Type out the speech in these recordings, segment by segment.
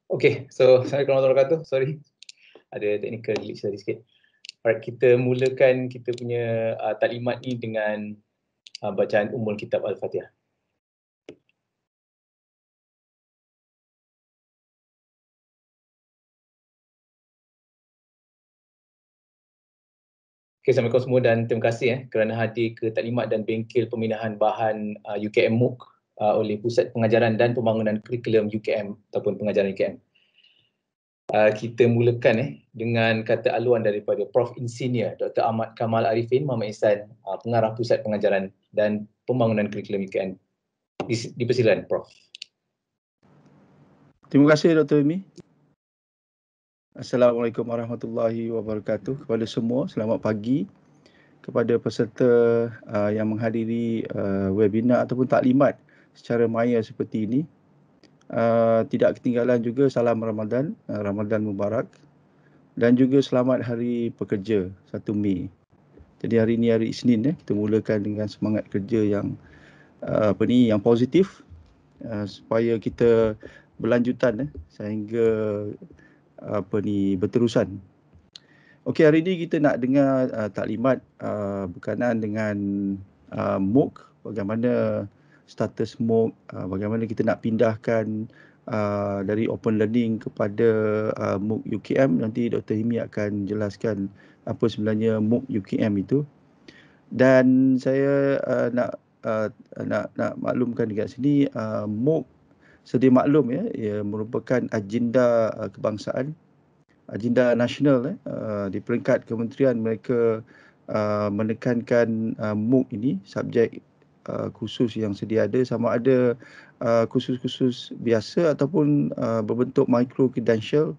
Okay, so Assalamualaikum warahmatullahi wabarakatuh. Sorry, ada technical glitch tadi sikit. Alright, kita mulakan kita punya taklimat ni dengan bacaan Ummul Kitab Al-Fatihah. Okay, Assalamualaikum semua dan terima kasih kerana hadir ke taklimat dan bengkel pemindahan bahan UKM MOOC oleh Pusat Pengajaran dan Pembangunan Kurikulum UKM ataupun Pengajaran UKM. Kita mulakan dengan kata aluan daripada Prof. Insinyur Dr. Ahmad Kamal Arifin Muhammad Ihsan, Pengarah Pusat Pengajaran dan Pembangunan Kurikulum UKM. Dipersilakan, Prof. Terima kasih Dr. Imi. Assalamualaikum warahmatullahi wabarakatuh kepada semua. Selamat pagi kepada peserta yang menghadiri webinar ataupun taklimat secara maya seperti ini. Tidak ketinggalan juga salam Ramadan, Ramadan Mubarak, dan juga selamat Hari Pekerja 1 Mei. Jadi hari ini hari Isnin, kita mulakan dengan semangat kerja yang yang positif supaya kita berlanjutan sehingga berterusan. Okey, hari ini kita nak dengar taklimat berkenaan dengan MOOC, bagaimana status MOOC, bagaimana kita nak pindahkan dari open learning kepada MOOC UKM. Nanti Dr. Himi akan jelaskan apa sebenarnya MOOC UKM itu. Dan saya nak maklumkan dekat sini, MOOC sedia maklum ia merupakan agenda kebangsaan, agenda nasional di peringkat kementerian. Mereka menekankan MOOC ini subjek khusus yang sedia ada, sama ada khusus-khusus biasa ataupun berbentuk micro credential.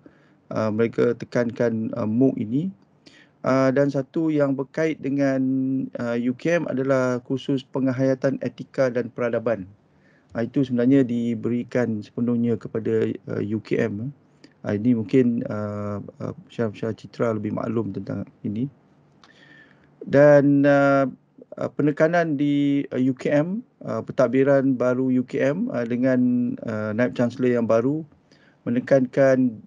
Mereka tekankan MOOC ini. Dan satu yang berkait dengan UKM adalah khusus penghayatan etika dan peradaban. Itu sebenarnya diberikan sepenuhnya kepada UKM. Ini mungkin Syah Citra lebih maklum tentang ini. Dan penekanan di UKM, pentadbiran baru UKM dengan Naib Chancellor yang baru menekankan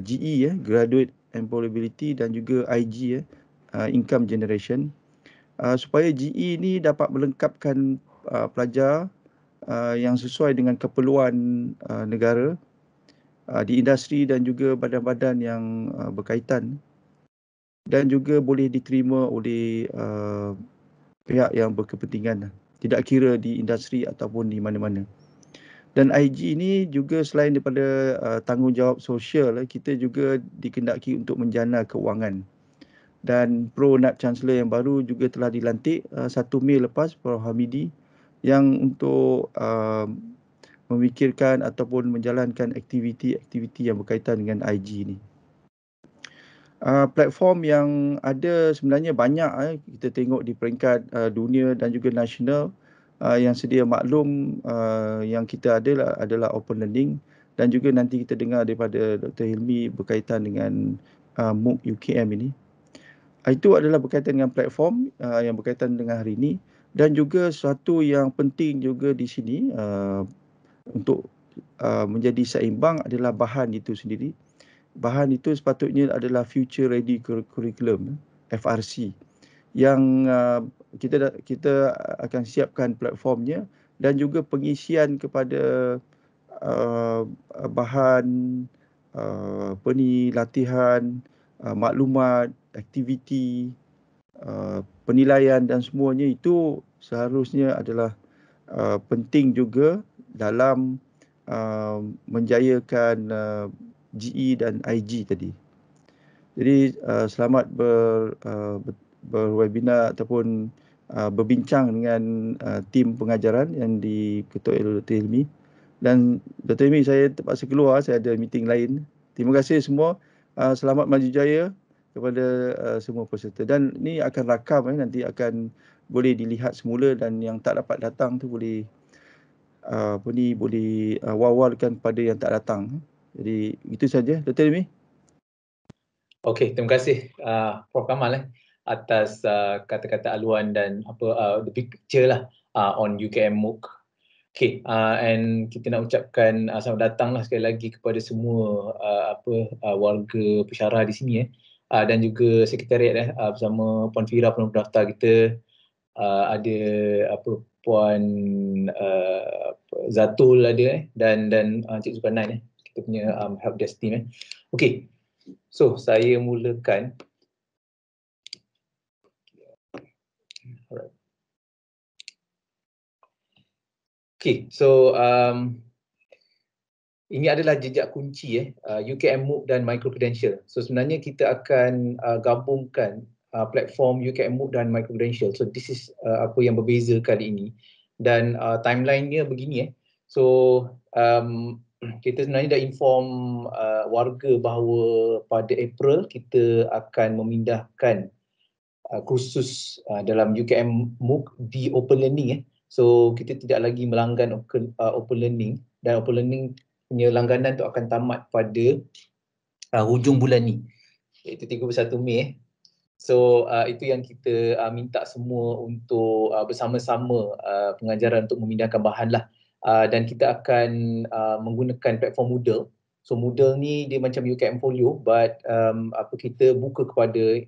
GE, Graduate Employability, dan juga IG, Income Generation, supaya GE ini dapat melengkapkan pelajar yang sesuai dengan keperluan negara di industri dan juga badan-badan yang berkaitan, dan juga boleh diterima oleh pihak yang berkepentingan, tidak kira di industri ataupun di mana-mana. Dan IG ini juga selain daripada tanggungjawab sosial, kita juga dikendaki untuk menjana keuangan. Dan Pro Naib Chancellor yang baru juga telah dilantik 1 Mei lepas, Prof. Hamidi, yang untuk memikirkan ataupun menjalankan aktiviti-aktiviti yang berkaitan dengan IG ini. Platform yang ada sebenarnya banyak, kita tengok di peringkat dunia dan juga nasional. Yang sedia maklum yang kita adalah open learning, dan juga nanti kita dengar daripada Dr. Hilmi berkaitan dengan MOOC UKM ini. Itu adalah berkaitan dengan platform yang berkaitan dengan hari ini. Dan juga satu yang penting juga di sini untuk menjadi seimbang adalah bahan itu sendiri. Bahan itu sepatutnya adalah Future Ready Curriculum, FRC, yang kita akan siapkan platformnya, dan juga pengisian kepada bahan latihan, maklumat, aktiviti, penilaian dan semuanya itu seharusnya adalah penting juga dalam menjayakan GE dan IG tadi. Jadi selamat berwebinar ataupun berbincang dengan tim pengajaran yang diketuai oleh Dr. Hilmi. Dan Dr. Hilmi, saya terpaksa keluar, saya ada meeting lain. Terima kasih semua. Selamat maju jaya kepada semua peserta. Dan ini akan rakam, nanti akan boleh dilihat semula, dan yang tak dapat datang tu boleh boleh wawarkan kepada yang tak datang. Jadi itu saja, Dr. Hilmi. Okey, terima kasih Prof. Kamal atas kata-kata aluan dan the big picture on UKM MOOC. Okay, and kita nak ucapkan selamat datang lah sekali lagi kepada semua warga Pesyarah di sini dan juga sekretariat bersama Puan Fira, Puan Pendaftar kita, ada Puan Zatul ada dan Cik Zulkarnain kita punya helpdesk team. Okay, so saya mulakan. Alright. Okay, so ini adalah jejak kunci UKM MOOC dan Microcredential. So sebenarnya kita akan gabungkan platform UKM MOOC dan Microcredential. So this is apa yang berbeza kali ini. Dan timeline-nya begini. So kita sebenarnya dah inform warga bahawa pada April kita akan memindahkan kursus dalam UKM MOOC di Open Learning. So kita tidak lagi melanggan Open Learning, dan Open Learning punya langganan tu akan tamat pada hujung bulan ni, iaitu 31 Mei. So itu yang kita minta semua untuk bersama-sama pengajaran untuk memindahkan bahan lah. Dan kita akan menggunakan platform Moodle. So Moodle ni dia macam UKM Folio, but kita buka kepada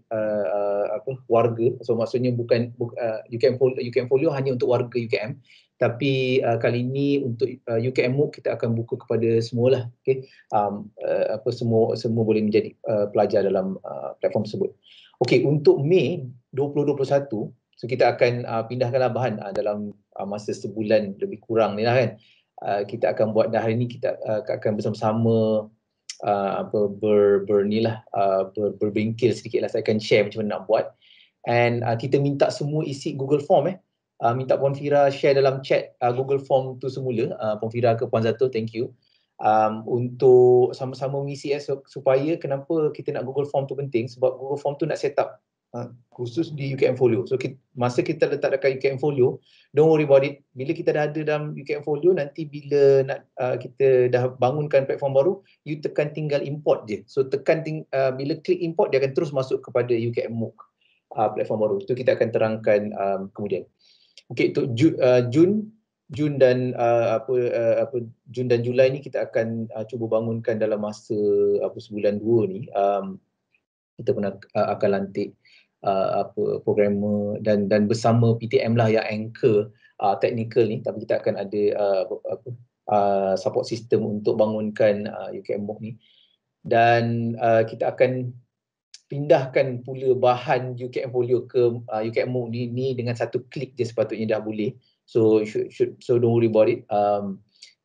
warga. So maksudnya bukan UKM Folio hanya untuk warga UKM, tapi kali ini untuk UKM MOOC kita akan buka kepada semualah. Okay, semua boleh menjadi pelajar dalam platform tersebut. Okay, untuk Mei 2021, so kita akan pindahkanlah bahan dalam masa sebulan lebih kurang ni lah kan. Kita akan buat dah hari ni, kita akan bersama-sama berbengkel sedikit lah. Saya akan share macam mana nak buat. And kita minta semua isi Google Form minta Puan Fira share dalam chat Google Form tu semula, Puan Fira ke Puan Zatul, thank you. Untuk sama-sama mengisi supaya kenapa kita nak Google Form tu penting, sebab Google Form tu nak set up khusus di UKM Folio. So masa kita letak dekat UKM Folio, don't worry about it. Bila kita dah ada dalam UKM Folio, nanti bila nak kita dah bangunkan platform baru, you tekan tinggal import je. So bila klik import, dia akan terus masuk kepada UKM MOOC platform baru. Itu kita akan terangkan kemudian. Okay, untuk Jun dan Jun dan Julai ni kita akan cuba bangunkan dalam masa sebulan 2 ni. Kita pun akan lantik programmer dan bersama PTM lah yang anchor technical ni, tapi kita akan ada support system untuk bangunkan UKM MOOC ni. Dan kita akan pindahkan pula bahan UKM Folio ke UKM MOOC ni dengan satu klik je sepatutnya dah boleh. So don't worry about it.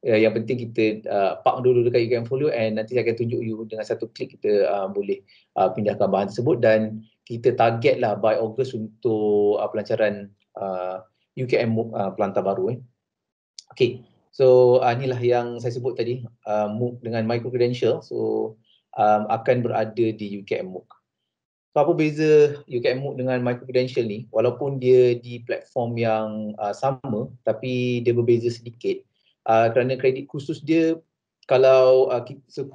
Yang penting kita park dulu dekat UKM Folio, and nanti saya akan tunjuk you dengan satu klik kita boleh pindahkan bahan tersebut. Dan kita target lah by August untuk pelancaran UKM MOOC pelantar baru. Okay, so inilah yang saya sebut tadi, MOOC dengan Microcredential. So akan berada di UKM MOOC. So apa beza UKM MOOC dengan Microcredential ni? Walaupun dia di platform yang sama, tapi dia berbeza sedikit. Kerana kredit khusus dia, kalau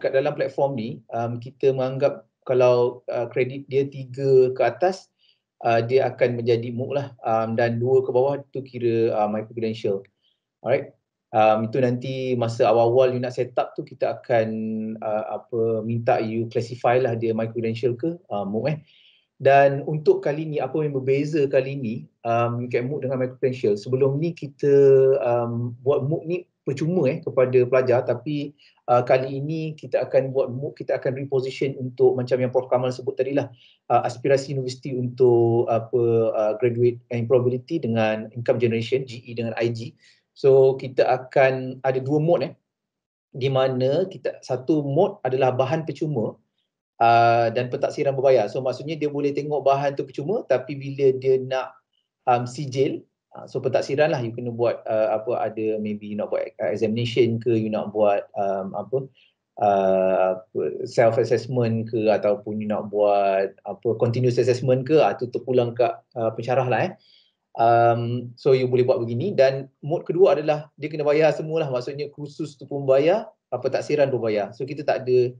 kat dalam platform ni, kita menganggap kalau kredit dia 3 ke atas, dia akan menjadi MOOC lah, dan 2 ke bawah tu kira Microcredential. Alright. Itu nanti masa awal-awal you nak set up tu, kita akan minta you classify lah dia Microcredential ke MOOC. Dan untuk kali ni, apa yang berbeza kali ni UKM MOOC dengan Microcredential, sebelum ni kita buat MOOC ni percuma kepada pelajar, tapi kali ini kita akan buat MOOC, kita akan reposition untuk macam yang Prof Kamal sebut tadi lah, aspirasi universiti untuk graduate employability dengan income generation, GE dengan IG. So kita akan ada 2 mode di mana satu mode adalah bahan percuma dan pentaksiran berbayar. So maksudnya dia boleh tengok bahan tu percuma, tapi bila dia nak sijil, so pentaksiran lah, you kena buat ada maybe you nak buat examination ke, you nak buat self assessment ke, ataupun you nak buat continuous assessment ke, tu terpulang kat pensyarah lah. So you boleh buat begini. Dan mode kedua adalah dia kena bayar semualah, maksudnya kursus tu pun bayar, pentaksiran pun bayar. So kita tak ada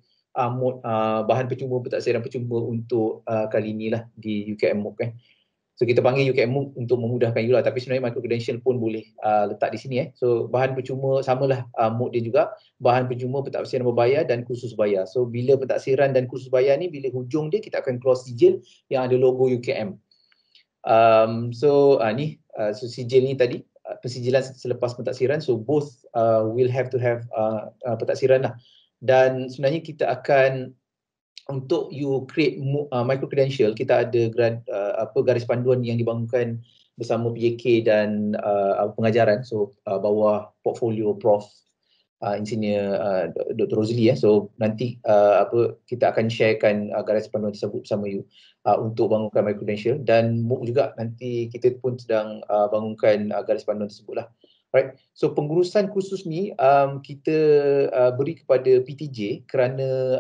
mode bahan percuma, pentaksiran percuma untuk kali ni lah di UKM MOOC. So kita panggil UKM MOOC untuk memudahkan you lah, tapi sebenarnya micro credential pun boleh letak di sini So bahan percuma samalah MOOC dia juga, bahan percuma, pentaksiran berbayar dan kursus bayar. So bila pentaksiran dan kursus bayar ni, bila hujung dia kita akan keluar sijil yang ada logo UKM. So sijil ni tadi pensijilan selepas pentaksiran, so both will have to have pentaksiran lah. Dan sebenarnya kita akan, untuk you create micro credential, kita ada garis panduan yang dibangunkan bersama PJK dan pengajaran. So bawah portfolio Prof Engineer Dr. Rosli So nanti kita akan sharekan garis panduan tersebut bersama you untuk bangunkan micro credential, dan MOOC juga nanti kita pun sedang bangunkan garis panduan tersebut lah. Right. So pengurusan kursus ni kita beri kepada PTJ kerana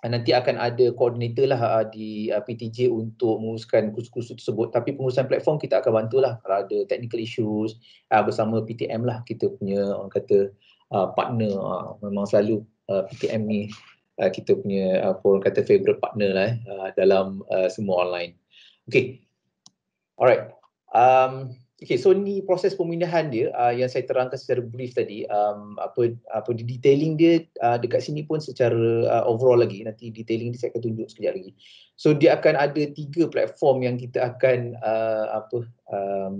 nanti akan ada koordinator lah di PTJ untuk menguruskan kursus-kursus tersebut. Tapi pengurusan platform kita akan bantulah kalau ada technical issues bersama PTM lah, kita punya orang kata partner. Memang selalu PTM ni kita punya orang kata favorite partner lah dalam semua online. Okay, alright. Okay, so ni proses pemindahan dia yang saya terangkan secara brief tadi. Di detailing dia dekat sini pun secara overall lagi. Nanti detailing dia saya akan tunjuk sekejap lagi. So dia akan ada 3 platform yang kita akan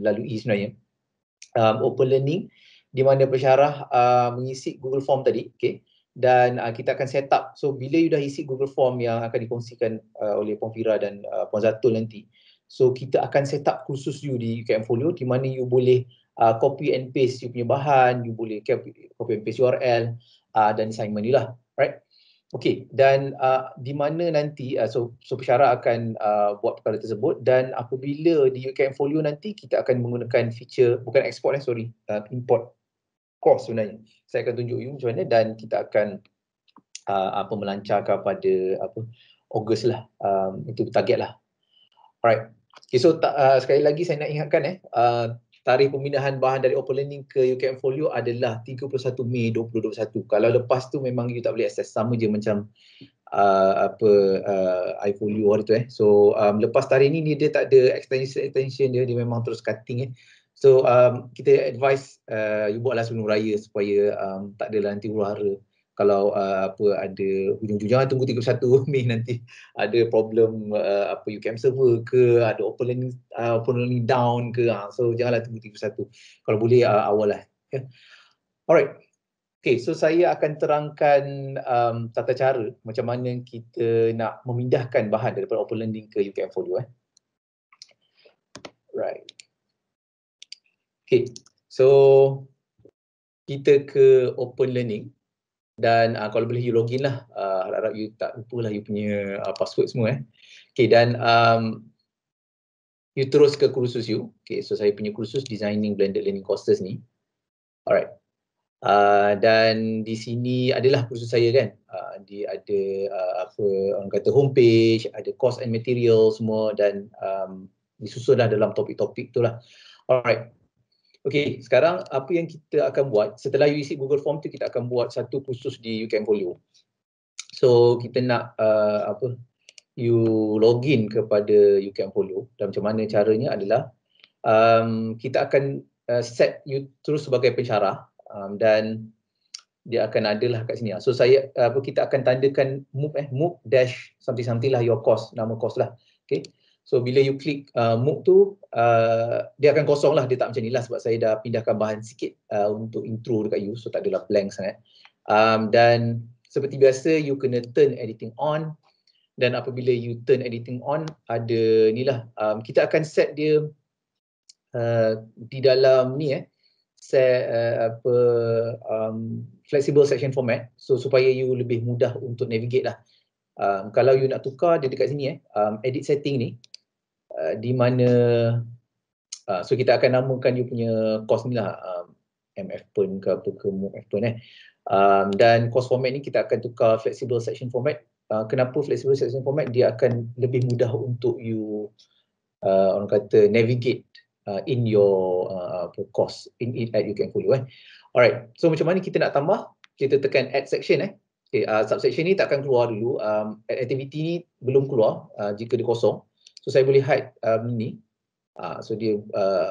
lalui sebenarnya. Open learning, di mana pensyarah mengisi Google Form tadi, okay? Dan kita akan set up. So bila you dah isi Google Form yang akan dikongsikan oleh Puan Fira dan Puan Zatul nanti, so kita akan set up kursus you di UKM Folio, di mana you boleh copy and paste you punya bahan, you boleh copy and paste URL dan assignment you lah, right? Okay, dan di mana nanti so pensyarah akan buat perkara tersebut, dan apabila di UKM Folio nanti kita akan menggunakan feature, bukan export import course sebenarnya. Saya akan tunjuk you macam mana, dan kita akan melancarkan pada Ogos lah, itu target lah. Alright. Okay, so sekali lagi saya nak ingatkan tarikh pemindahan bahan dari Open Learning ke UKM Folio adalah 31 Mei 2021. Kalau lepas tu memang you tak boleh akses, sama je macam iFolio hari tu So lepas tarikh ni dia tak ada extension dia memang terus cutting So kita advise you buatlah sebelum raya supaya tak adalah nanti huru-hara. Kalau ada hujung-hujung, jangan tunggu 31 Mei nanti ada problem UKM server ke, ada open learning down ke, so janganlah tunggu 31. Kalau boleh awal lah. Alright. Okay, so saya akan terangkan tata cara macam mana kita nak memindahkan bahan daripada open learning ke UKM Folio. Right. Okay, so kita ke open learning. Dan kalau boleh you login lah, harap-harap you tak lupa lah you punya password semua Okay, dan you terus ke kursus you. Okay, so saya punya kursus Designing Blended Learning Courses ni. Alright. Dan di sini adalah kursus saya kan. Dia ada orang kata homepage, ada course and material semua, dan disusunlah dalam topik-topik tu lah. Alright. Okay, sekarang apa yang kita akan buat setelah you isi Google Form tu, kita akan buat satu kursus di UKM Folio. So kita nak you login kepada UKM Folio, dan macam mana caranya adalah kita akan set you terus sebagai pensyarah, dan dia akan adalah kat sini. So kita akan tandakan MOOC dash something lah your course, nama course lah. Okay. So bila you klik MOOC tu, dia akan kosong lah, dia tak macam ni lah sebab saya dah pindahkan bahan sikit untuk intro dekat you, so tak adalah blank sangat. Dan seperti biasa you kena turn editing on, dan apabila you turn editing on, ada ni lah, kita akan set dia di dalam ni set flexible section format, so supaya you lebih mudah untuk navigate lah. Kalau you nak tukar, dia dekat sini edit setting ni, di mana so kita akan namakan you punya course ni lah MF Pen ke apa ke MOOC F Pen dan course format ni kita akan tukar flexible section format. Kenapa flexible section format? Dia akan lebih mudah untuk you orang kata navigate in your course at UKM Folio Alright, so macam mana kita nak tambah? Kita tekan add section Okay, subsection ni tak akan keluar dulu, activity ni belum keluar jika dia kosong. So saya boleh hide ni. So dia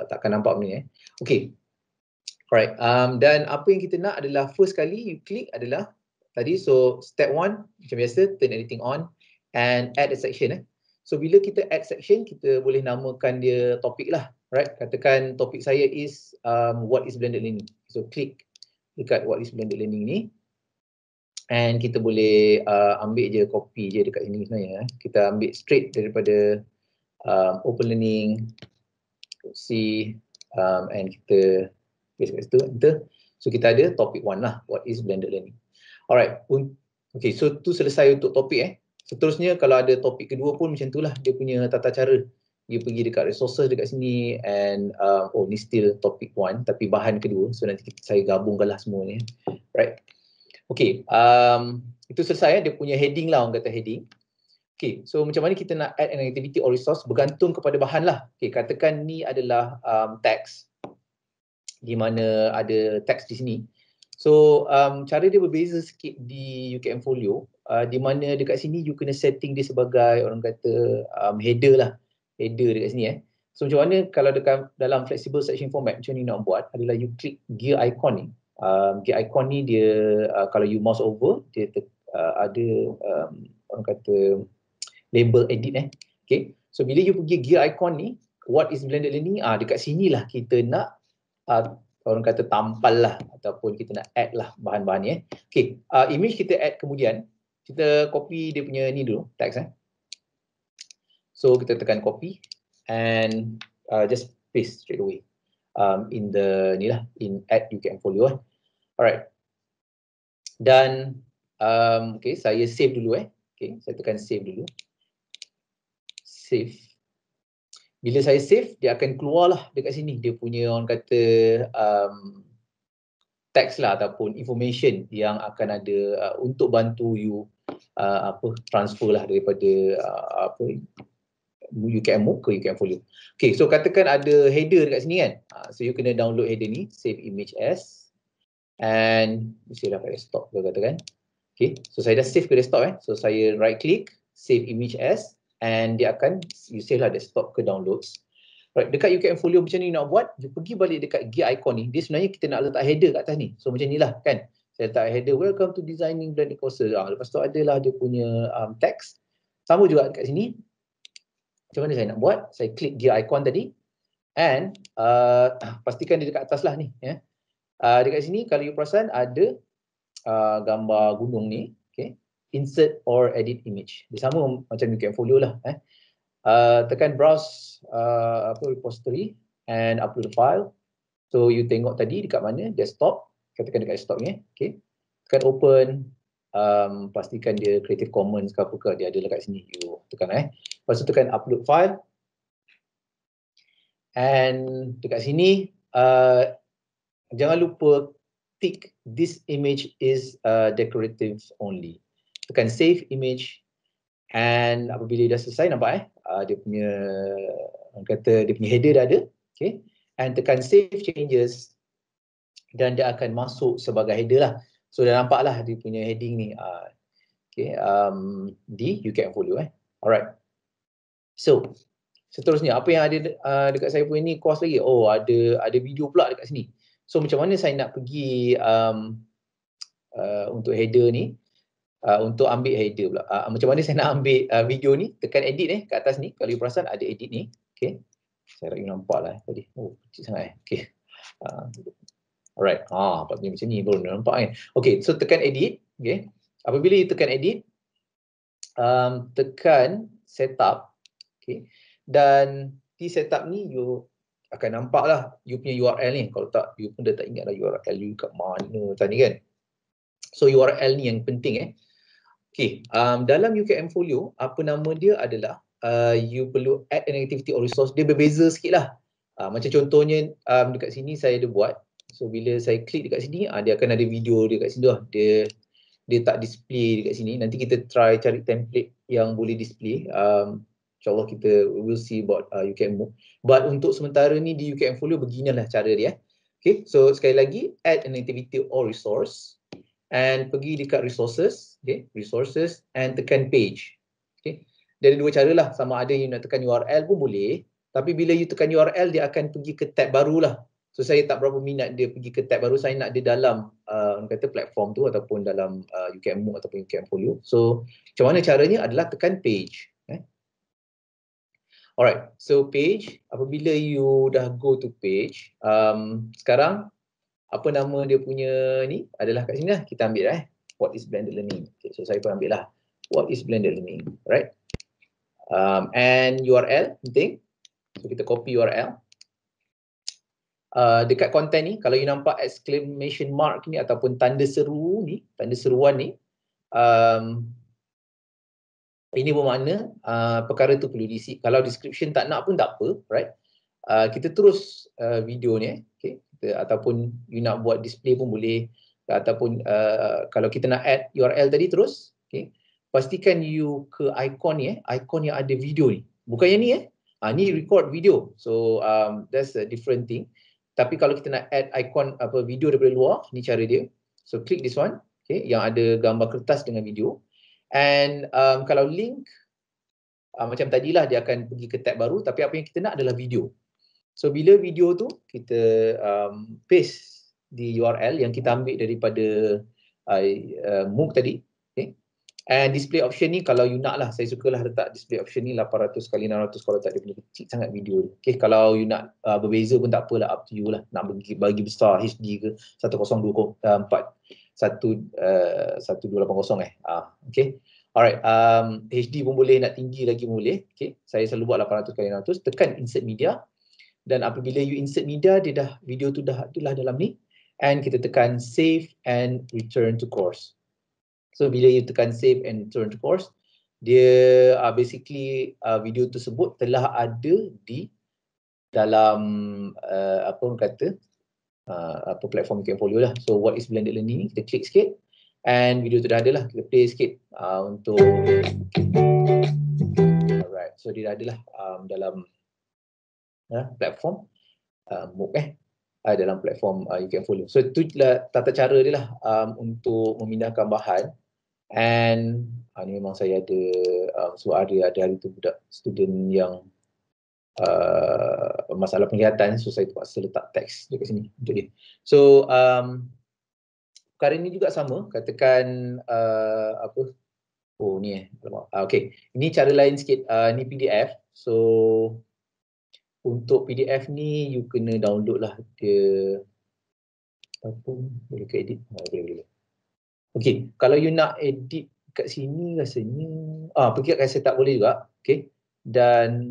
takkan nampak ni. Okay. Alright. Dan apa yang kita nak adalah first kali you klik adalah tadi. So step 1 macam biasa, turn editing on and add a section. So bila kita add section, kita boleh namakan dia topik lah. Right. Katakan topik saya is what is blended learning. So klik dekat what is blended learning ni. And kita boleh ambil je, copy je dekat sini sebenarnya. Kita ambil straight daripada open learning, see, and kita paste kat situ, enter. So kita ada topic 1 lah, what is blended learning. Alright, okay, so tu selesai untuk topik. Seterusnya kalau ada topik kedua pun macam tu lah, dia punya tata cara. Dia pergi dekat resources dekat sini and oh ni still topic 1 tapi bahan kedua. So nanti saya gabungkan lah semua ni. Right. Okay, itu selesai dia punya heading lah, orang kata heading. Okay, so macam mana kita nak add an activity or resource bergantung kepada bahan lah. Okay, katakan ni adalah teks, di mana ada teks di sini. So cara dia berbeza sikit di UKM Folio, di mana dekat sini you kena setting dia sebagai orang kata header lah, header dekat sini. So macam mana kalau dekat dalam flexible section format, macam ni nak buat adalah you klik gear icon ni. Gear icon ni dia kalau you mouse over dia ada orang kata label edit Okay. So bila you pergi gear icon ni, what is blended learning, dekat sinilah kita nak orang kata tampal lah ataupun kita nak add lah bahan-bahan ni. Okay. Image kita add kemudian, kita copy dia punya ni dulu, text So kita tekan copy and just paste straight away in the ni lah, in add UKM Folio. Alright. Dan okay, saya save dulu Okay, saya tekan save dulu. Save. Bila saya save, dia akan keluar lah dekat sini. Dia punya orang kata teks lah ataupun information yang akan ada untuk bantu you transfer lah daripada UKM MOOC ke UKM Folio. Okay, so katakan ada header dekat sini kan. So you kena download header ni, save image as. And mesti dah kat desktop ke katakan. Okay, so saya dah save ke desktop So saya right click, save image as, and dia akan you save lah desktop ke downloads. Right, dekat UKM Folio macam ni nak buat, you pergi balik dekat gear icon ni. Dia sebenarnya kita nak letak header kat atas ni. So macam ni lah kan. Saya letak header, welcome to designing blended courses. Lepas tu adalah dia punya teks. Sama juga dekat sini. Macam mana saya nak buat? Saya klik gear icon tadi. And pastikan dia dekat atas lah ni. Dekat sini kalau you perasan ada gambar gunung ni, okay, insert or edit image. Dia sama macam UKM Folio lah. Tekan browse repository and upload the file. So you tengok tadi dekat mana, desktop, katakan dekat desktop ni, okay. Tekan open, pastikan dia Creative Commons ke apa ke, dia ada dekat sini, you tekan Lepas tu tekan upload file. And dekat sini jangan lupa tick this image is decorative only. Tekan save image and apabila dah selesai nampak dia punya orang kata dia punya header dah ada, okay, and tekan save changes dan dia akan masuk sebagai header lah. So dah nampak lah dia punya heading ni okay, di UKM Folio Alright. So seterusnya apa yang ada dekat saya punya ni course lagi? Oh, ada video pula dekat sini. So macam mana saya nak pergi untuk header ni, untuk ambil header pula. Macam mana saya nak ambil video ni, tekan edit kat atas ni. Kalau you perasan ada edit ni. Okay. Saya harap you nampak lah tadi. Oh, kecil sangat Okay. Alright. Patutnya macam ni baru nampak kan. Okay, so tekan edit. Okay. Apabila you tekan edit, tekan setup. Okay. Dan di setup ni you akan nampak lah you punya URL ni. Kalau tak, you pun dah tak ingat lah URL you kat mana tadi kan. So URL ni yang penting Okay, dalam UKM Folio, apa nama dia adalah you perlu add an activity or resource. Dia berbeza sikit lah. Macam contohnya dekat sini saya ada buat. So bila saya klik dekat sini, dia akan ada video dekat sini lah. Dia tak display dekat sini. Nanti kita try cari template yang boleh display. InsyaAllah kita will see about UKM MOOC. But untuk sementara ni di UKM Folio beginilah cara dia. Okay, so sekali lagi add an activity or resource and pergi dekat resources, okay, resources and tekan page. Okay, Dia ada dua cara lah, sama ada you nak tekan URL pun boleh, tapi bila you tekan URL dia akan pergi ke tab baru lah. So saya tak berapa minat dia pergi ke tab baru, saya nak dia dalam orang kata platform tu ataupun dalam UKM MOOC ataupun UKM Folio. So macam mana caranya adalah tekan page. Alright, so page, apabila you dah go to page, sekarang apa nama dia punya ni adalah kat sini lah, kita ambil what is blended learning. Okay, so saya pun ambil lah what is blended learning, right? And URL penting, so kita copy URL. Dekat konten ni, kalau you nampak exclamation mark ni ataupun tanda seru ni, tanda seruan ni, ini bermakna perkara tu perlu diisi. Kalau description tak nak pun tak apa, right? Kita terus video ni, okay? Ataupun you nak buat display pun boleh, ataupun kalau kita nak add URL tadi terus, okay? Pastikan you ke icon ni, icon yang ada video ni. Bukan yang ni ni record video. So that's a different thing. Tapi kalau kita nak add icon video daripada luar, ni cara dia. So click this one, okay, yang ada gambar kertas dengan video. And kalau link macam tadilah dia akan pergi ke tab baru, tapi apa yang kita nak adalah video. So bila video tu kita paste di URL yang kita ambil daripada MOOC tadi, okay. And display option ni kalau you nak lah, saya sukalah letak display option ni 800x600 kalau tak, dia punya kecil sangat video dia. Okay, kalau you nak berbeza pun tak apalah, up to you lah. Nak bagi besar HD ke 1024 1280 okay. Alright, HD pun boleh, nak tinggi lagi pun boleh. Okay, saya selalu buat 800x600, tekan insert media, dan apabila you insert media, dia dah, video tu dah adalah dalam ni, and kita tekan save and return to course. So bila you tekan save and return to course, dia basically video tersebut telah ada di dalam apa orang kata platform UKM Folio lah. So what is blended learning ni, kita klik sikit and video tu dah ada lah, kita play sikit untuk alright, so dia dah ada lah dalam platform MOOC dalam platform UKM Folio. So tu lah tata cara dia lah untuk memindahkan bahan. And ni memang saya ada sebab ada hari tu budak student yang masalah penglihatan, so saya terpaksa letak teks dekat sini untuk dia. So perkara ni juga sama, katakan okay, ini cara lain sikit, ni PDF. So untuk PDF ni you kena download lah dia, ataupun boleh ke edit, boleh. Okay, kalau you nak edit kat sini rasanya pergi kat setup boleh juga, okay. Dan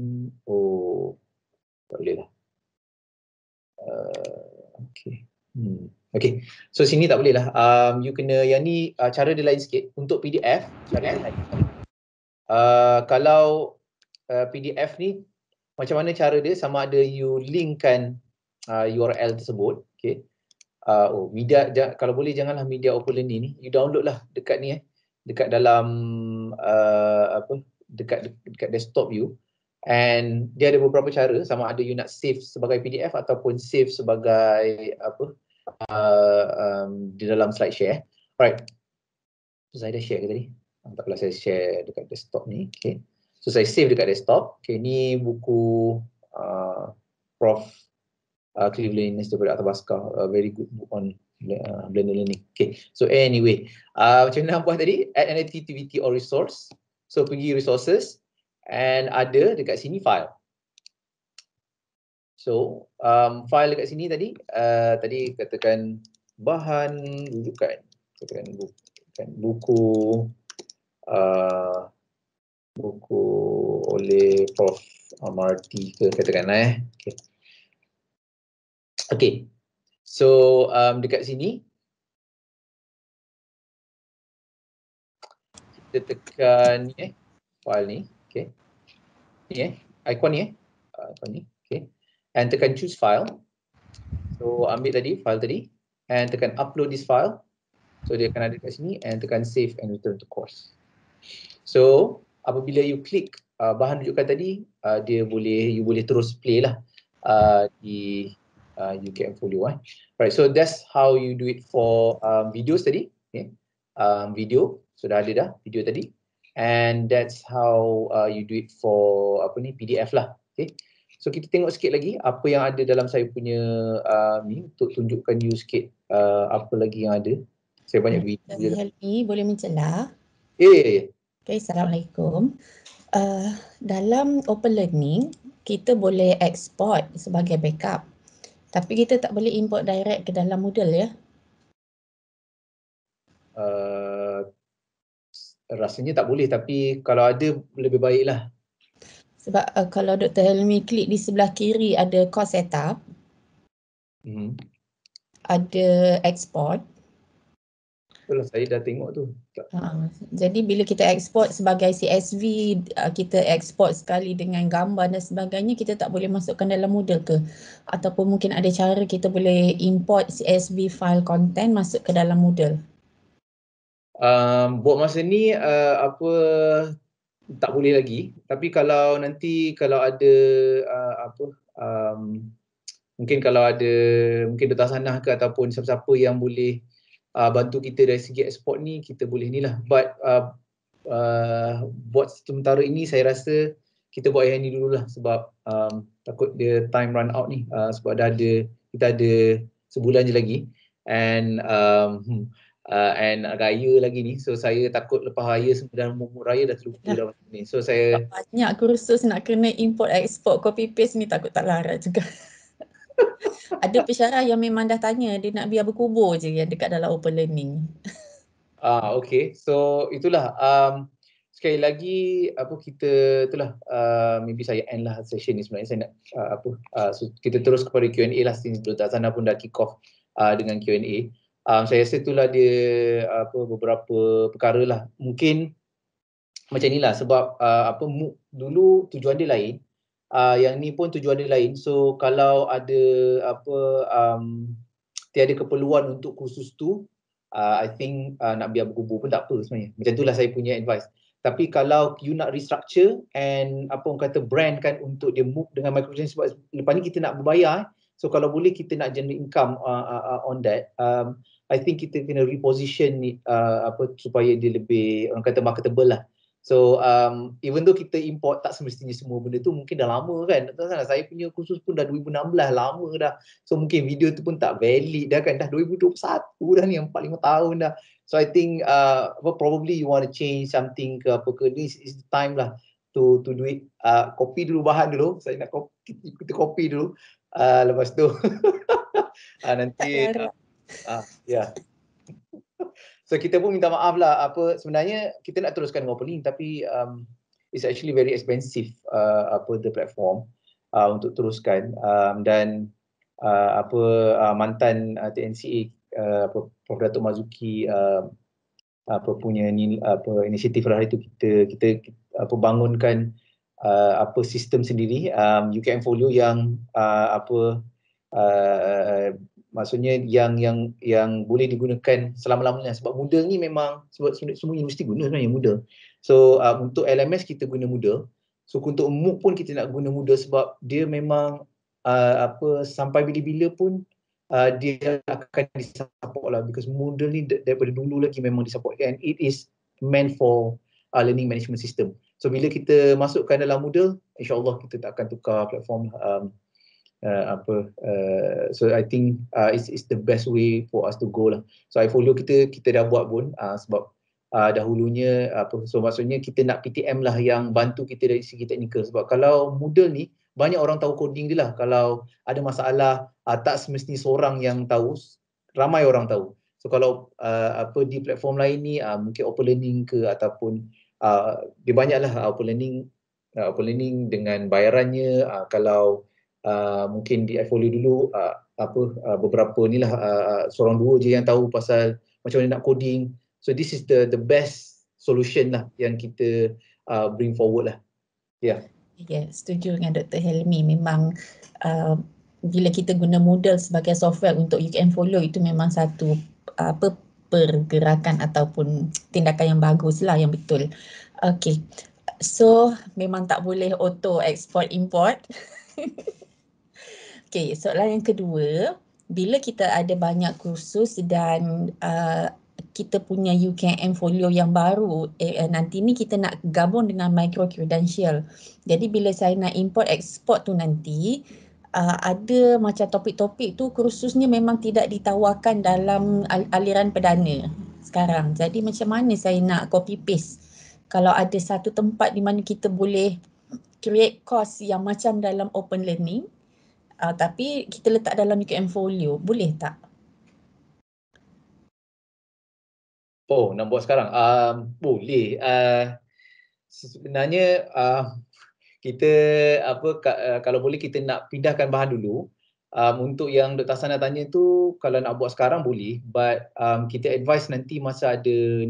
tak boleh lah. Okay. Okay, so sini tak boleh lah. You kena, yang ni cara dia lain sikit. Untuk PDF, cara dia lain. Kalau PDF ni, macam mana cara dia, sama ada you linkkan URL tersebut, okay. Media, kalau boleh janganlah media open learning ni, you download lah dekat ni dekat dalam dekat desktop you, and dia ada beberapa cara, sama ada you nak save sebagai PDF ataupun save sebagai di dalam slide share. Alright, so saya dah share ke tadi? Taklah, saya share dekat desktop ni, okay. So saya save dekat desktop, okay. Ni buku Prof Cleveland daripada Athabasca, very good book on blended learning. Okay, so anyway, macam mana buat tadi, add an activity or resource. So pergi resources and ada dekat sini file. So file dekat sini tadi, tadi katakan bahan rujukan, katakan buku buku oleh Prof Marty ke katakan okay. Okay, so dekat sini kita tekan ni file ni, okay. Ni icon ni icon ni, okay. And tekan choose file. So ambil tadi file tadi and tekan upload this file. So dia akan ada kat sini, and tekan save and return to course. So apabila you klik bahan rujukan tadi, dia boleh, you boleh terus play lah di UKM Folio. Right, so that's how you do it for videos tadi. Okay. Video sudah ada dah video tadi, and that's how you do it for PDF lah. Okay. So kita tengok sikit lagi apa yang ada dalam saya punya ni untuk tunjukkan you sikit apa lagi yang ada. Saya banyak video je. Helmi, boleh mencelah? Ya. Okay, Assalamualaikum. Dalam Open Learning, kita boleh export sebagai backup. Tapi kita tak boleh import direct ke dalam Moodle ya? Rasanya tak boleh, tapi kalau ada lebih baiklah. Sebab kalau Dr. Helmi klik di sebelah kiri ada course setup, ada export. Itulah saya dah tengok tu. Jadi bila kita export sebagai CSV, kita export sekali dengan gambar dan sebagainya, kita tak boleh masukkan dalam Moodle ke? Ataupun mungkin ada cara kita boleh import CSV file content masuk ke dalam Moodle? Buat masa ni tak boleh lagi. Tapi kalau nanti kalau ada mungkin kalau ada Dr. Sanah ke ataupun siapa-siapa yang boleh bantu kita dari segi ekspor ni, kita boleh ni lah. But buat sementara ini saya rasa kita buat yang ni dululah sebab takut dia time run out ni, sebab kita ada sebulan je lagi and raya lagi ni, so saya takut lepas raya sembilan raya dah terlupa dah ni. So saya banyak kursus nak kena import export copy paste ni, takut tak larat juga. Ada pesyarah yang memang dah tanya dia nak biar berkubur je yang dekat dalam Open Learning. Okay, so itulah sekali lagi kita itulah maybe saya end lah session ni sebenarnya. Saya nak so kita terus kepada Q&A lah, since Dr. Sana pun dah kick off dengan Q&A. Saya rasa itulah dia beberapa perkara lah. Mungkin macam inilah sebab MOOC dulu tujuan dia lain, yang ni pun tujuan dia lain. So kalau ada tiada keperluan untuk kursus tu, I think nak biar berkubur pun tak apa sebenarnya. Macam itulah saya punya advice. Tapi kalau you nak restructure and orang kata brand kan untuk dia move dengan microfinance, sebab lepas ni kita nak berbayar. So kalau boleh kita nak generate income on that, I think kita kena reposition ni supaya dia lebih orang kata marketable lah. So even though kita import, tak semestinya semua benda tu mungkin dah lama kan. Saya punya kursus pun dah 2016, lama dah. So mungkin video tu pun tak valid dah kan, dah 2021 dah ni, 4-5 tahun dah. So I think probably you want to change something ke apa ke, this is the time lah to do it. Copy dulu bahan dulu, saya nak kita copy dulu. Lepas tu nanti ya. So kita pun minta maaf lah, sebenarnya kita nak teruskan dengan Open Learning, tapi it's actually very expensive the platform untuk teruskan, dan mantan TNCA Prof. Datuk Marzuki punya inisiatif lah itu, kita bangunkan sistem sendiri, UKM Folio yang maksudnya yang boleh digunakan selama-lamanya, sebab Moodle ni memang sebab semua universiti guna sebenarnya Moodle. So untuk LMS kita guna Moodle, so untuk MOOC pun kita nak guna Moodle sebab dia memang sampai bila-bila pun dia akan disupport lah, because Moodle ni daripada dulu lagi memang disupport, and it is meant for learning management system. So bila kita masukkan dalam Moodle, insyaAllah kita tak akan tukar platform. So I think it's the best way for us to go lah. So iFolio kita dah buat pun, sebab dahulunya so maksudnya kita nak PTM lah yang bantu kita dari segi teknikal, sebab kalau Moodle ni banyak orang tahu coding dia lah, kalau ada masalah tak semestinya seorang yang tahu, ramai orang tahu. So kalau di platform lain ni mungkin Open Learning ke ataupun dia banyaklah Open Learning dengan bayarannya. Kalau mungkin di iFolio dulu beberapa ni lah seorang dua je yang tahu pasal macam mana nak coding. So this is the best solution lah yang kita bring forward lah. Ya, setuju dengan Dr. Helmi. Memang bila kita guna Moodle sebagai software untuk UKM Folio, itu memang satu pergerakan ataupun tindakan yang bagus lah, yang betul. Okay, so memang tak boleh auto export import. Okay, soalan yang kedua, bila kita ada banyak kursus dan kita punya UKM folio yang baru, nanti ni kita nak gabung dengan micro credential. Jadi bila saya nak import export tu nanti, ada macam topik-topik tu kursusnya memang tidak ditawarkan dalam aliran perdana sekarang. Jadi macam mana saya nak copy paste kalau ada satu tempat di mana kita boleh create course yang macam dalam open learning, tapi kita letak dalam UKM folio, boleh tak? Oh, nak buat sekarang? Boleh. Sebenarnya kita kalau boleh kita nak pindahkan bahan dulu. Untuk yang Dr. Hasanah tanya tu, kalau nak buat sekarang boleh, but kita advise nanti masa ada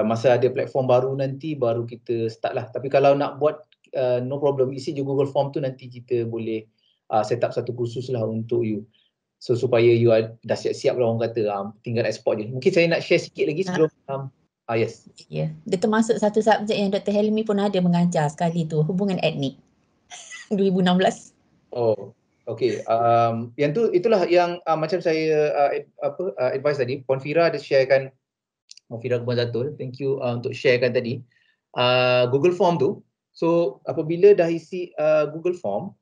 masa ada platform baru nanti baru kita start lah. Tapi kalau nak buat no problem, isi je Google Form tu, nanti kita boleh set up satu kursus lah untuk you. So supaya you dah siap-siap lah orang kata, tinggal export je. Mungkin saya nak share sikit lagi sebelum yes. Ya, dia termasuk satu subjek yang Dr. Helmi pun ada mengajar sekali tu, hubungan etnik 2016. Oh, okey. Yang tu itulah yang macam saya advice tadi. Puan Fira ada sharekan, Puan Fira Kebun Zatul, thank you untuk sharekan tadi Google Form tu. So apabila dah isi Google Form,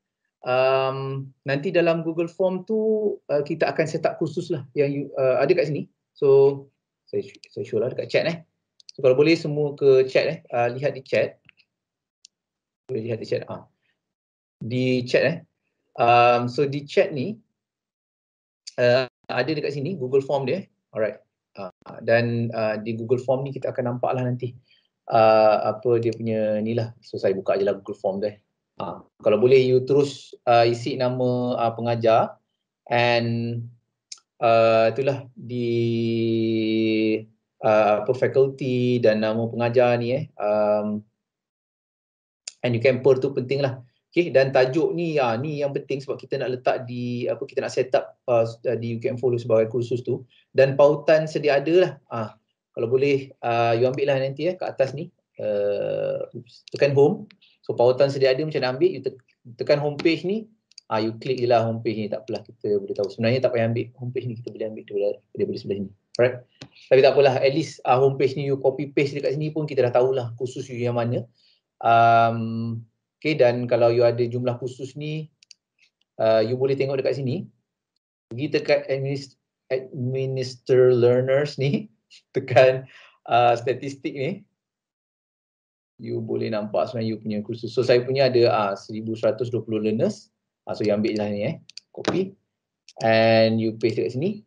nanti dalam Google Form tu kita akan set up kursus lah yang ada kat sini. So saya show lah dekat chat So kalau boleh semua ke chat lihat di chat. Boleh lihat di chat. Di chat so di chat ni ada dekat sini Google Form dia. Alright. Dan di Google Form ni kita akan nampak lah nanti apa dia punya ni lah. So saya buka je lah Google Form dia. Kalau boleh you terus isi nama pengajar and itulah di faculty dan nama pengajar ni and you can per tu penting lah. Okay, dan tajuk ni ni yang penting sebab kita nak letak di kita nak set up di UKM Follow sebagai kursus tu, dan pautan sedia ada lah. Kalau boleh you ambil lah nanti kat atas ni, tekan home. So pautan sedia ada macam nak ambil, you tekan home page ni, you klik je lah home page ni, tak apalah kita boleh tahu. Sebenarnya tak payah ambil home page ni, kita boleh ambil daripada sebelah sini. Alright. Tapi tak apalah, at least home page ni you copy paste dekat sini pun kita dah tahulah kursus you yang mana. Okay, dan kalau you ada jumlah kursus ni, you boleh tengok dekat sini. Pergi tekan administer learners ni, tekan statistik ni. You boleh nampak sebenarnya you punya kursus. So saya punya ada 1120 learners. So you ambil je lah ni copy. And you paste dekat sini.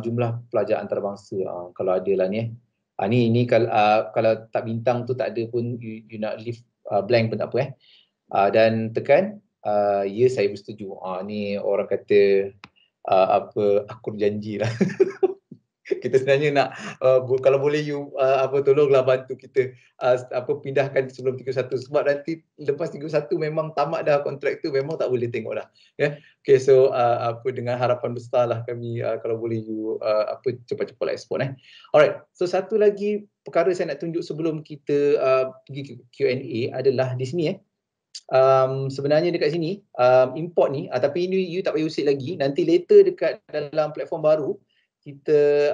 Jumlah pelajar antarabangsa. Kalau ada lah ni ni kalau tak bintang tu tak ada pun, you nak leave blank pun tak apa dan tekan ya saya bersetuju. Ni orang kata akur janji lah. Kita sebenarnya nak kalau boleh you tolonglah bantu kita pindahkan sebelum 31, sebab nanti lepas 31 memang tamat dah kontrak tu, memang tak boleh tengok dah. Okay, so dengan harapan besar lah kami kalau boleh you cepat-cepat ekspor. Alright, so satu lagi perkara saya nak tunjuk sebelum kita pergi ke Q&A adalah di sini sebenarnya dekat sini import ni, tapi ini you tak payah usik lagi, nanti later dekat dalam platform baru kita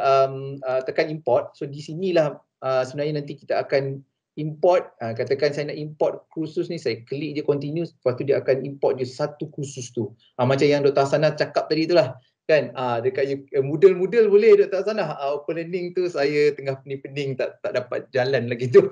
tekan import. So di sinilah sebenarnya nanti kita akan import, katakan saya nak import kursus ni, saya klik je continue, lepas tu dia akan import je satu kursus tu. Macam yang Dr. Hasanah cakap tadi itulah kan, dekat Moodle boleh Dr. Hasanah, open learning tu saya tengah pening-pening tak dapat jalan lagi tu.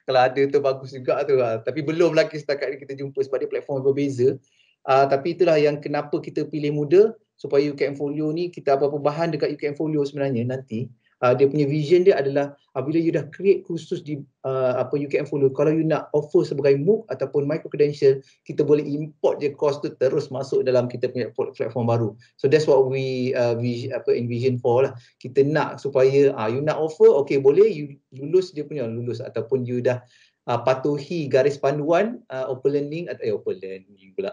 Kalau ada tu bagus juga tu, tapi belum lagi setakat ni kita jumpa sebab dia platform berbeza. Tapi itulah yang kenapa kita pilih Moodle, supaya UKM Folio ni, kita apa-apa bahan dekat UKM Folio sebenarnya nanti dia punya vision dia adalah bila you dah create kursus di UKM Folio, kalau you nak offer sebagai MOOC ataupun micro credential, kita boleh import je course tu terus masuk dalam kita punya platform baru. So that's what we envision for lah. Kita nak supaya you nak offer, okay boleh, you lulus ataupun you dah patuhi garis panduan open learning pula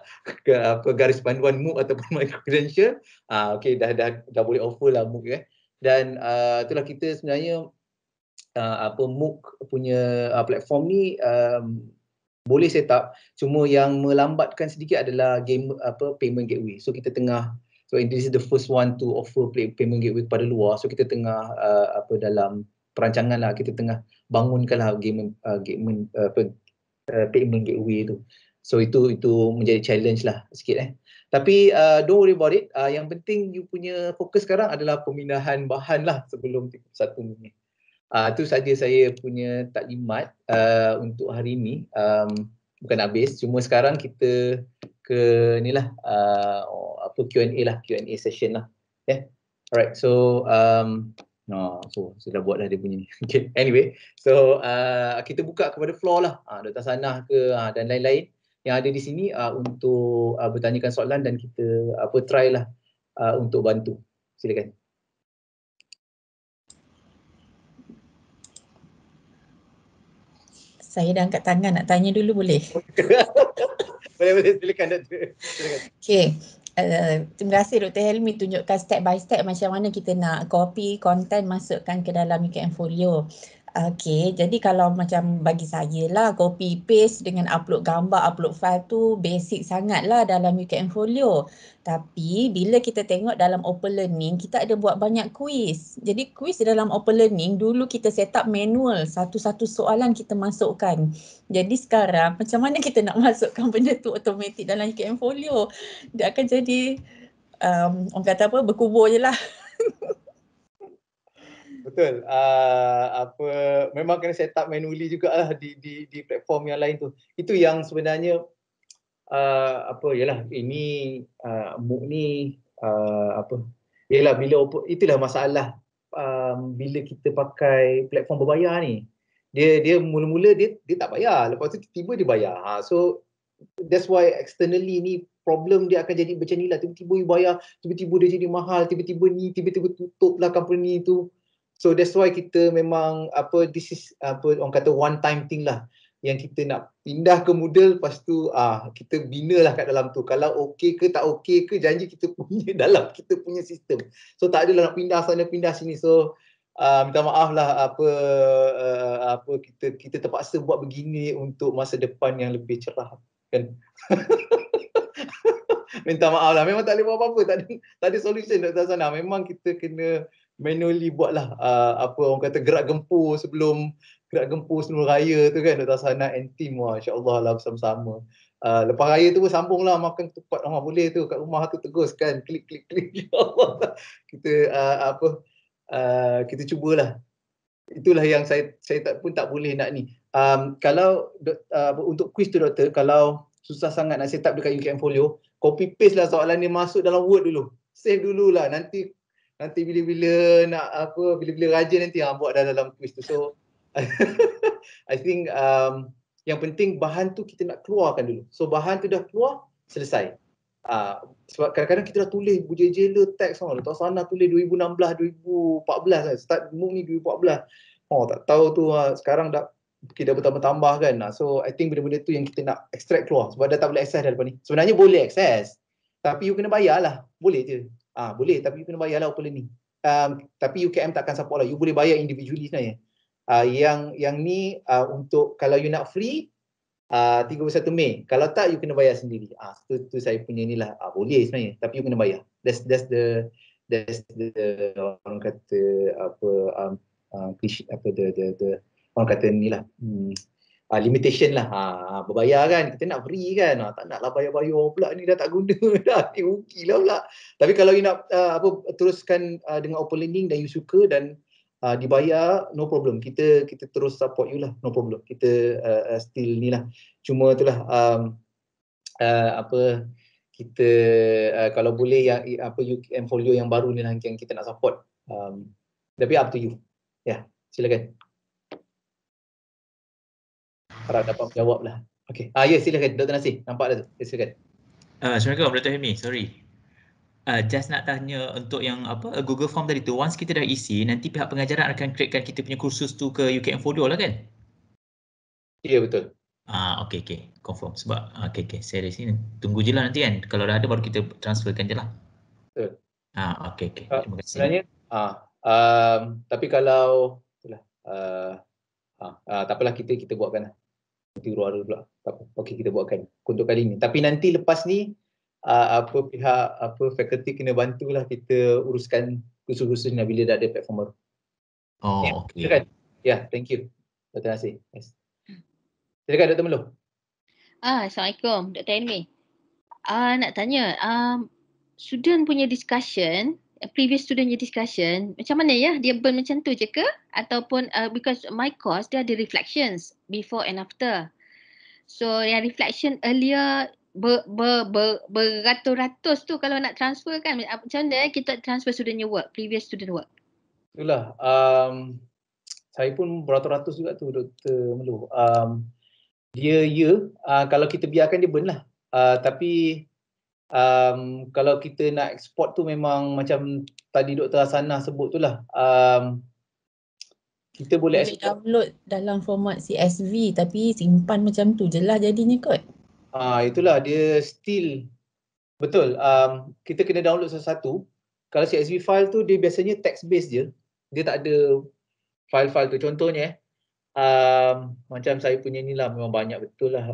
garis panduan MOOC ataupun micro credential, okey dah boleh offer lah MOOC dan itulah kita sebenarnya MOOC punya platform ni boleh set up, cuma yang melambatkan sedikit adalah game payment gateway. So kita tengah So this is the first one to offer payment gateway kepada luar. So kita tengah dalam perancangan lah, kita tengah bangunkan lah payment gateway tu. So itu menjadi challenge lah sikit Tapi don't worry about it. Yang penting you punya fokus sekarang adalah pemindahan bahan lah sebelum 31 Mei. Itu saja saya punya taklimat untuk hari ini. Bukan habis, cuma sekarang kita ke ni lah Q&A lah, Q&A session lah. Alright, so sudah buat dah dia punya ni. Okay, anyway, so kita buka kepada floor lah, Dr. Sanah ke dan lain-lain yang ada di sini untuk bertanyakan soalan dan kita try lah untuk bantu. Silakan. Saya dah angkat tangan nak tanya dulu boleh? Boleh, silakan Dr. Silakan. Okay. Terima kasih Dr. Helmi tunjukkan step by step macam mana kita nak copy content masukkan ke dalam UKM Folio. Okay, jadi kalau macam bagi saya lah, copy paste dengan upload gambar, upload file tu basic sangat lah dalam UKM Folio. Tapi bila kita tengok dalam Open Learning, kita ada buat banyak quiz. Jadi quiz dalam Open Learning, dulu kita set up manual, satu-satu soalan kita masukkan. Jadi sekarang macam mana kita nak masukkan benda tu automatik dalam UKM Folio? Dia akan jadi orang kata apa, berkubur je lah. Betul. Memang kena set up manually jugalah di platform yang lain tu. Itu yang sebenarnya yalah ini MOOC ni yalah itulah masalah bila kita pakai platform berbayar ni. Dia mula-mula dia tak bayar, lepas tu tiba-tiba dia bayar. So that's why externally ni problem dia akan jadi macam ni lah, tiba-tiba you bayar, tiba-tiba dia jadi mahal, tiba-tiba tutup lah company tu. So that's why kita memang this is orang kata one time thing lah, yang kita nak pindah ke Moodle, lepas tu kita bina lah kat dalam tu. Kalau okey ke tak okey ke, janji kita punya dalam kita punya sistem. So tak adalah nak pindah sana pindah sini. So minta maaf lah kita terpaksa buat begini untuk masa depan yang lebih cerah kan. Minta maaf lah, memang tak boleh buat apa-apa, tak ada solution Dr. Sanah. Memang kita kena manually buatlah orang kata gerak gempur sebelum raya tu kan Dr. Sanah and team. Insya-Allah lah bersama-sama. Lepas raya tu pun sambung lah makan ketupat, boleh tu kat rumah tu teruskan klik insya-Allah. Kita kita cubalah. Itulah yang saya tak boleh nak ni. Kalau untuk quiz tu doktor, kalau susah sangat nak set up dekat UKM Folio, copy paste lah soalan ni masuk dalam Word dulu. Save dululah, nanti bila-bila nak bila-bila rajin nanti buat dalam quiz tu. So I think yang penting bahan tu kita nak keluarkan dulu. So bahan tu dah keluar, selesai. Sebab kadang-kadang kita dah tulis berjela-jela teks Dr. Sanah tulis 2016, 2014 kan. Start MOOC ni 2014. Tak tahu tu sekarang dah bertambah-tambah kan. So I think benda-benda tu yang kita nak extract keluar, sebab dah tak boleh access dah lepas ni. Sebenarnya boleh access, tapi you kena bayar lah. Boleh je. Boleh, tapi you kena bayar lah Open Learning. Tapi UKM takkan support lah. You boleh bayar individually sebenarnya. Yang ni untuk kalau you nak free 31 Mei. Kalau tak, you kena bayar sendiri. Tu saya punya ni lah. Boleh sebenarnya, tapi you kena bayar. That's the orang kata orang kata ni lah. Limitation lah. Berbayar kan, kita nak free kan. Tak naklah bayar-bayar pula ni, dah tak guna dah. Rugi lah pula. Tapi kalau you nak teruskan dengan Open Learning dan you suka dan dibayar, no problem. Kita terus support you lah, no problem. Kita still ni lah. Cuma itulah kita kalau boleh yang UKM Folio yang baru ni lah yang kita nak support. Tapi up to you. Ya, silakan. Harap dapat menjawab lah. Okay. Ya, silakan Dr. Nasir. Nampak dah tu. Silakan. Assalamualaikum Dr. Helmi. Sorry. Just nak tanya untuk yang Google Form tadi tu, once kita dah isi, nanti pihak pengajaran akan createkan kita punya kursus tu ke UKM Folio lah kan? Ya, betul. Okay. Confirm. Sebab okay. Saya dari sini tunggu je lah nanti kan. Kalau dah ada baru kita transferkan je lah. Betul. Okay. Terima kasih. Sebenarnya tapi kalau itulah tak apalah, kita buatkan lah. Nanti huru-hara pula. Okey, kita buatkan untuk kali ni. Tapi nanti lepas ni pihak fakulti kena bantulah kita uruskan khusus-khususnya bila dah ada platform baru. Oh, okey. Silakan. Ya, thank you. Terima kasih. Yes. Silakan Dr. Melo. Assalamualaikum Dr. Helmi. Nak tanya, student punya discussion, previous student punya discussion, macam mana ya? Dia burn macam tu je ke? Ataupun because my course dia ada reflections before and after. So yang reflection earlier beratus-ratus tu kalau nak transfer kan, macam mana kita transfer student work, previous student work? Itulah. Saya pun beratus-ratus juga tu Dr. Melo. Kalau kita biarkan dia burn lah. Tapi kalau kita nak export tu memang macam tadi Dr. Hasanah sebut tu lah. Kita boleh export. Download dalam format CSV tapi simpan macam tu je lah jadinya kot. Itulah dia still betul. Kita kena download satu-satu. Kalau CSV file tu dia biasanya text based je. Dia tak ada file-file tu. Contohnya macam saya punya ni lah memang banyak betul lah.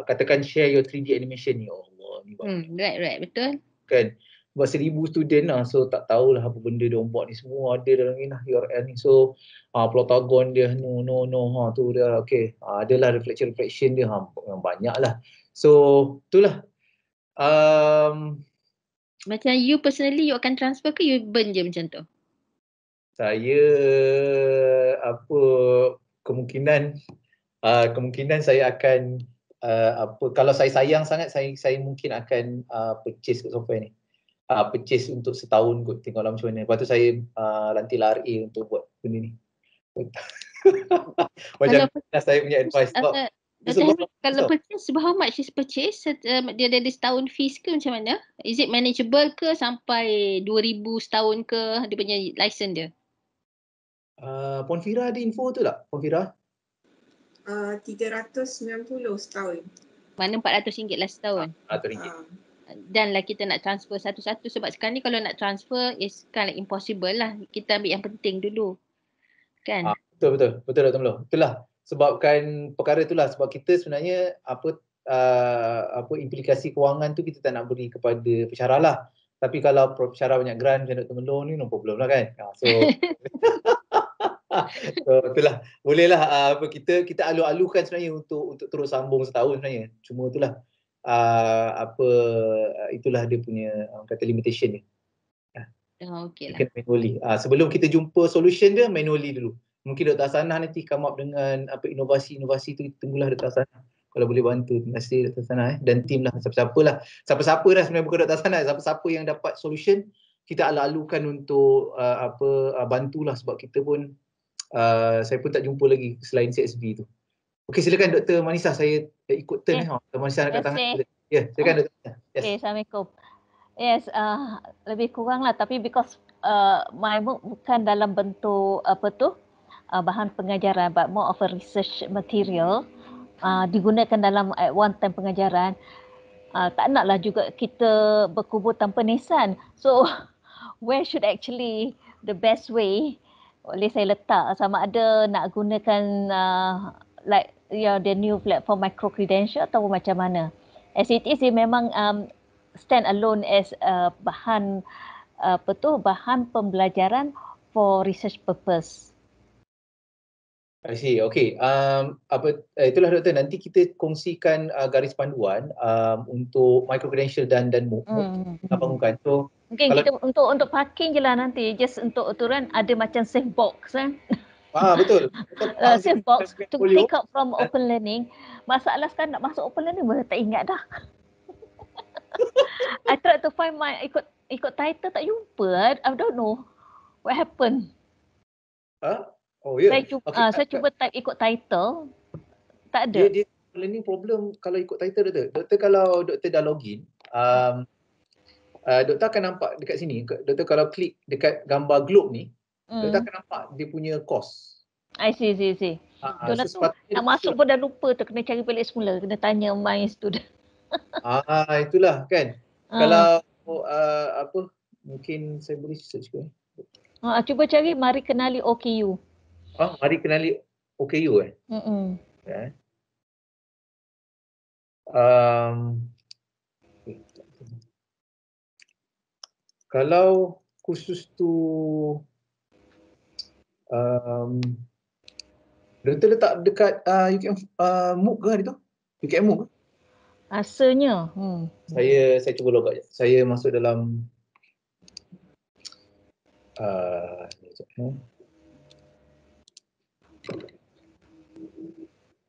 Katakan share your 3D animation ni. Allah ni banyak. Right, betul. Kan buat 1000 student lah, so tak tahulah apa benda dia orang buat ni, semua ada dalam ni lah URL ni. So plotagon dia no tu dia okey, adalah reflection dia memang banyak lah. So itulah macam you personally you akan transfer ke you burn je macam tu? Saya kemungkinan saya akan kalau saya sayang sangat saya mungkin akan purchase kat software ni. Purchase untuk setahun kot, tengoklah macam mana. Lepas tu saya lantilah RA untuk buat benda ni. Macam saya punya advice. Kalau purchase, how much is purchase? Dia ada setahun fees ke macam mana? Is it manageable ke sampai 2,000 setahun ke dia punya license dia? Puan Fira ada info tu tak? Puan Fira? 390 setahun. Mana RM400 lah setahun. RM400. Dan lah kita nak transfer satu-satu sebab sekarang ni kalau nak transfer is kind of impossible lah. Kita ambil yang penting dulu. Kan? Betul Dr. Melo. Itulah sebabkan perkara itulah sebab kita sebenarnya implikasi kewangan tu kita tak nak beri kepada pensyarah lah. Tapi kalau pensyarah banyak grant macam Dr. Melo ni no problem lah kan. So itulah bolehlah kita alu-alukan sebenarnya untuk terus sambung setahun sebenarnya. Cuma itulah itulah dia punya kata limitation dia. Okeylah. Manually. Sebelum kita jumpa solution dia manually dulu. Mungkin Dr. Hasanah nanti come up dengan inovasi-inovasi tu, tunggulah Dr. Hasanah kalau boleh bantu. Terima kasih Dr. Hasanah dan tim lah, siapa-siapa dah sebenarnya, bukan Dr. Hasanah, siapa-siapa yang dapat solution kita ala-alukan untuk bantulah sebab kita pun saya pun tak jumpa lagi selain CSV tu. Okey, silakan Dr. Manisa, saya ikut turn Dr. Manisa angkat tangan. Ya, silakan Dr. Manisa. Yes. Okay, Assalamualaikum. Yes, lebih kurang lah tapi because my book bukan dalam bentuk bahan pengajaran but more of a research material, digunakan dalam at one time pengajaran. Tak naklah juga kita berkubur tanpa nisan. So where should actually the best way boleh saya letak, sama ada nak gunakan the new platform micro credential atau macam mana. As it is, dia memang stand alone as bahan pembelajaran for research purpose. I see. Okay. Itulah doktor, nanti kita kongsikan garis panduan untuk micro credential dan MOOC. Kita bangunkan. So mungkin kita untuk parking je lah nanti, just untuk aturan ada macam safe box kan. Betul. Safe box to take out from open learning. Masalah sekarang nak masuk open learning tak ingat dah. I tried to find ikut title tak jumpa. I don't know what happened. Oh ya. Yeah. Saya cuba type ikut title. Tak ada. Dia learning problem kalau ikut title doktor. Doktor kalau doktor dah login, doktor akan nampak dekat sini. Doktor kalau klik dekat gambar globe ni, doktor akan nampak dia punya course. I see. Betul lah tu. Nak masuk pun dah lupa tu, kena cari balik semula, kena tanya my student. Itulah kan. Kalau mungkin saya boleh search ke. Cuba cari mari kenali OKU. Mari kenali OKU kalau kursus tu Doktor letak dekat UKM MOOC ke hari tu? UKM MOOC ke? Rasanya. Saya cuba log out je. Saya masuk dalam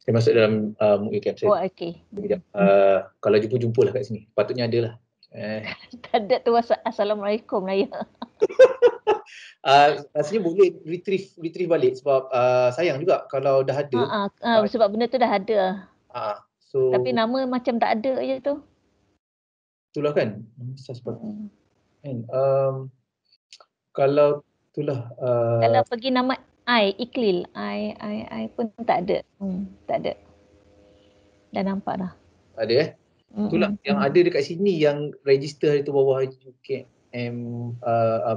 saya masuk dalam MOOC UKM saya. Oh, okey. Kalau jumpa lah kat sini. Patutnya ada lah. Tak ada tu Assalamualaikum lah ya. Rasanya boleh retrieve balik sebab sayang juga kalau dah ada. Sebab benda tu dah ada. So Tapi nama macam tak ada je tu. itulah kan. Kalau itulah Kalau pergi nama Iklil, I pun tak ada. Tak ada. Dah nampak dah. Ada itulah yang ada dekat sini yang register itu bawah UKM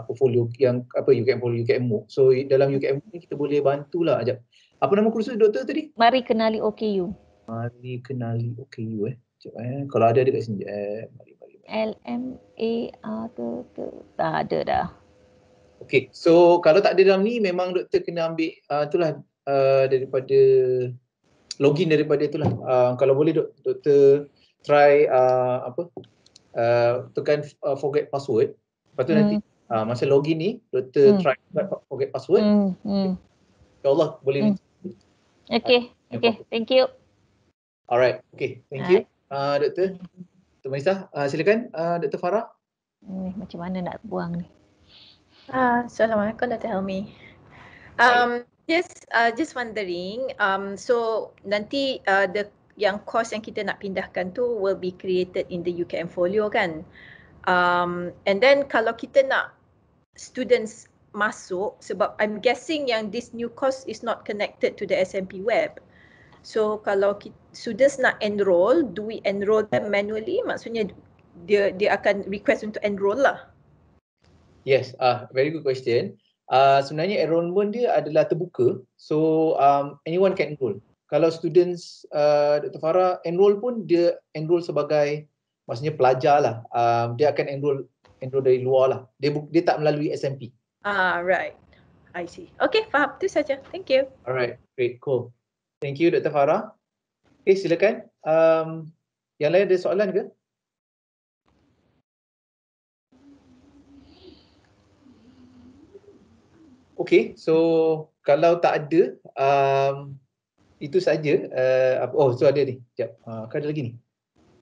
portfolio yang UKM portfolio UKM MOOC. So dalam UKM ni kita boleh bantulah. Apa nama kursus doktor tadi? Mari kenali OKU. Mari kenali OKU Kalau ada dekat sini. Mari. LMA tu tak ada dah. Okey, so kalau tak ada dalam ni memang doktor kena ambil itulah daripada login daripada itulah. Kalau boleh doktor try tekan forget password. Lepas tu nanti masa login ni doktor try forget password. InsyaAllah boleh. Okey, thank you. Alright, okay, thank you doktor. Dr. Manisah, silakan Dr. Farah. Macam mana nak buang ni? Assalamualaikum Dr. Helmi. Just wondering, so nanti yang course yang kita nak pindahkan tu will be created in the UKM folio kan? And then kalau kita nak students masuk, sebab I'm guessing yang this new course is not connected to the SMP web. So kalau students nak enroll, do we enroll them manually? Maksudnya dia akan request untuk enroll lah. Yes, very good question. Sebenarnya enrollment dia adalah terbuka. So anyone can enroll. Kalau students Dr. Farah enroll pun dia enroll sebagai maksudnya pelajar lah. Dia akan enroll dari luar lah. Dia tak melalui SMP. Right. I see. Okay, faham. Itu saja. Thank you. Alright, great, cool. Thank you Dr. Farah. Okay, silakan. Yang lain ada soalan ke? Okay, so kalau tak ada, itu saja. So ada ni. Sekejap. Kan ada lagi ni?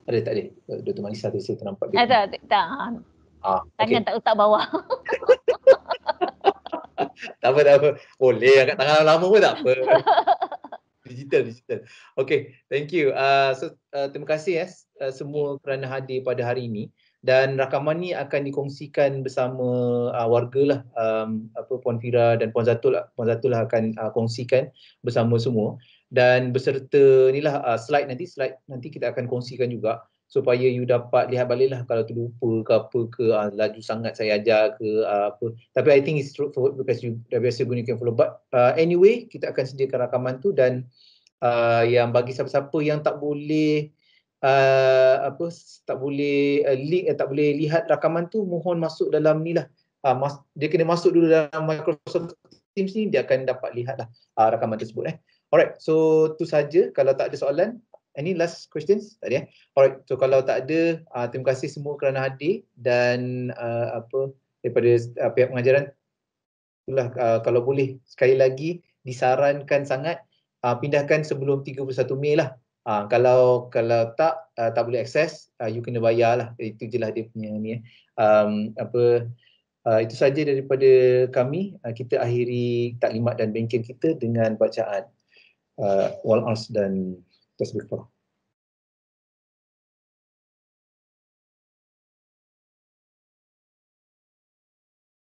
Ada tak ada? Dr. Manisah tu saya ternampak dia. Tak. Tangan okay. tak bawah. Tak apa. Boleh angkat tangan lama pun tak apa. Digital. Okay, thank you. Terima kasih semua kerana hadir pada hari ini. Dan rakaman ni akan dikongsikan bersama warga lah. Puan Fira dan Puan Zatul lah akan kongsikan bersama semua. Dan beserta inilah slide nanti kita akan kongsikan juga supaya you dapat lihat balik lah kalau terlupa ke apa ke, laju sangat saya ajar ke apa. Tapi I think it's straightforward because you dah biasa gunakan follow. But anyway, kita akan sediakan rakaman tu dan yang bagi siapa-siapa yang tak boleh tak boleh lihat rakaman tu, mohon masuk dalam ni lah. Dia kena masuk dulu dalam Microsoft Teams ni, dia akan dapat lihat lah rakaman tersebut. Alright, so tu saja. Kalau tak ada soalan, any last questions? Tak ada. Alright, so kalau tak ada, terima kasih semua kerana hadir dan daripada pihak pengajaran itulah, kalau boleh sekali lagi disarankan sangat pindahkan sebelum 31 Mei lah. Kalau tak boleh akses, you kena bayar lah. Itu je lah dia punya ni. Itu saja daripada kami. Kita akhiri taklimat dan bengkel kita dengan bacaan wal ars dan tasbih.